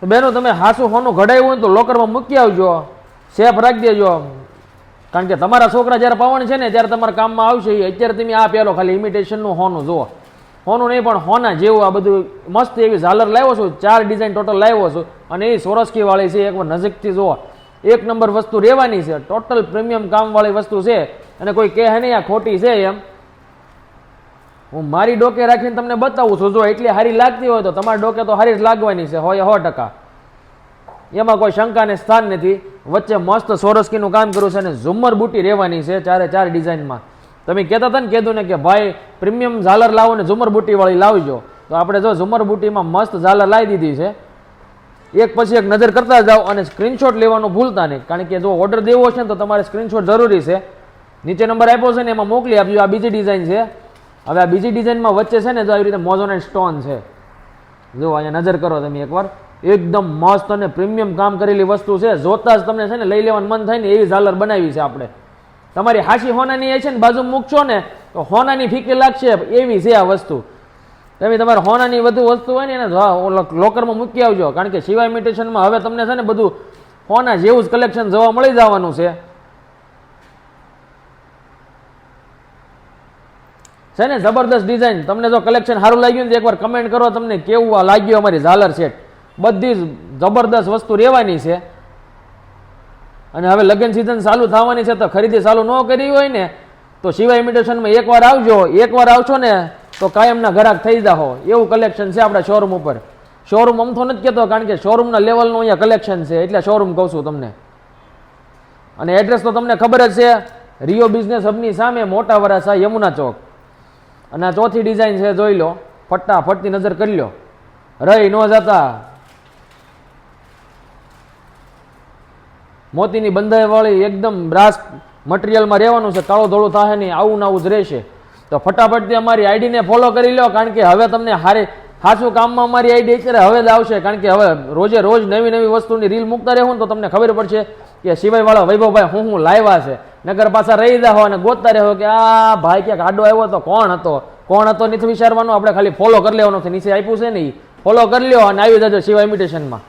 તો બહેનો તમે હાસું હોનું ઘડાયું હોય તો લોકરમાં મૂકી આવજો, સેફ રાખી દેજો, કારણ કે તમારા છોકરા જ્યારે પાવણ છે ને ત્યારે તમારા કામમાં આવશે. અત્યારે તમે આ પહેલો ખાલી ઇમિટેશનનું હોનું જુઓ, હોનું નહીં પણ હોના જેવું આ બધું મસ્ત એવી ઝાલર લાવ્યો છું, 4 ડિઝાઇન ટોટલ લાવ્યો છું, અને એ સોરસ્કી વાળી છે. એકવાર નજીકથી જુઓ, એક નંબર વસ્તુ રહેવાની છે, ટોટલ પ્રીમિયમ કામવાળી વસ્તુ છે, અને કોઈ કહે નહીં આ ખોટી છે એમ. હું મારી ડોકે રાખીને તમને બતાવું છું. જો એટલી સારી લાગતી હોય તો તમારા ડોકે તો સારી જ લાગવાની છે, હોય 100%. એમાં કોઈ શંકાને સ્થાન નથી. વચ્ચે મસ્ત સોરસ્કીનું કામ કર્યું છે અને ઝુમ્મર બુટી રહેવાની છે 4 ડિઝાઇનમાં. તમે કહેતા હતા ને, કીધું ને કે ભાઈ પ્રીમિયમ ઝાલર લાવો ને ઝુમ્મર બુટીવાળી લાવજો, તો આપણે જો ઝુમ્મર બુટીમાં મસ્ત ઝાલર લાવી દીધી છે. એક પછી એક નજર કરતા જાઓ અને સ્ક્રીનશોટ લેવાનું ભૂલતા નહીં, કારણ કે જો ઓર્ડર દેવો છે ને તો તમારે સ્ક્રીનશોટ જરૂરી છે. નીચે નંબર આપ્યો છે ને એમાં મોકલી આપજો. આ બીજી ડિઝાઇન છે. હવે આ બીજી ડિઝાઇનમાં વચ્ચે છે ને જો આવી રીતે મોઝોનાઇટ સ્ટોન છે. જો અહીંયા નજર કરો તમે એકવાર, એકદમ મસ્ત અને પ્રીમિયમ કામ કરેલી વસ્તુ છે. જોતા જ તમને છે ને લઈ લેવાનું મન થાય ને એવી ઝાલર બનાવી છે આપણે. તમારી હાશી હોનાની એ છે ને બાજુ મૂકશો ને તો હોનાની ફીકી લાગશે એવી છે આ વસ્તુ. તમે તમારે હોનાની વધુ વસ્તુ હોય ને એને લોકરમાં મૂકી આવજો, કારણ કે શિવા ઇમિટેશનમાં હવે તમને છે ને બધું હોના જેવું જ કલેક્શન જોવા મળી જવાનું છે. છે ને જબરદસ્ત ડિઝાઇન. તમને જો કલેક્શન સારું લાગ્યું ને એકવાર કમેન્ટ કરો તમને કેવું લાગ્યું અમારી ઝાલર સેટ. બધી જ જબરદસ્ત વસ્તુ રહેવાની છે. અને હવે લગ્ન સિઝન ચાલુ થવાની છે, તો ખરીદી ચાલુ ન કરી હોય ને તો શિવા ઇમિટેશનમાં એકવાર આવજો. એકવાર આવશો ને તો કાયમના ગ્રાહક થઈ જાઓ. એવું કલેક્શન છે આપણા શોરૂમ ઉપર. શોરૂમ અમથો નથી કહેતો, કારણ કે શોરૂમના લેવલનું અહીંયા કલેક્શન છે, એટલે શોરૂમ કહું છું તમને. અને એડ્રેસ તો તમને ખબર જ છે, રિયો બિઝનેસ હબની સામે મોટા વરાછા યમુના ચોક. અને આ ચોથી ડિઝાઇન છે, જોઈ લો, ફટાફટથી નજર કરી લો, રહી ન જતા. મોતીની બંધાઈવાળી એકદમ બ્રાસ મટીરિયલમાં રહેવાનું છે, કાળું ધોળું થાય નહીં, આવું આવું જ રહેશે. તો ફટાફટથી અમારી આઈડીને ફોલો કરી લો, કારણ કે હવે તમને સાચું કામમાં અમારી આઈડી અત્યારે હવે જ આવશે. કારણ કે હવે રોજે રોજ નવી નવી વસ્તુની રીલ મૂકતા રહેવું ને તો તમને ખબર પડશે કે સિવાયવાળા વૈભવભાઈ હું લાવ્યા છે. નગર પાછા રહી જાઓ અને ગોતતા રહો કે આ ભાઈ ક્યાંક આડો આવ્યો તો કોણ હતો નથી વિચારવાનું. આપણે ખાલી ફોલો કરી લેવાનું છે, નીચે આપ્યું છે ને એ ફોલો કરી લો અને આવી જજો શિવા ઇમિટેશનમાં.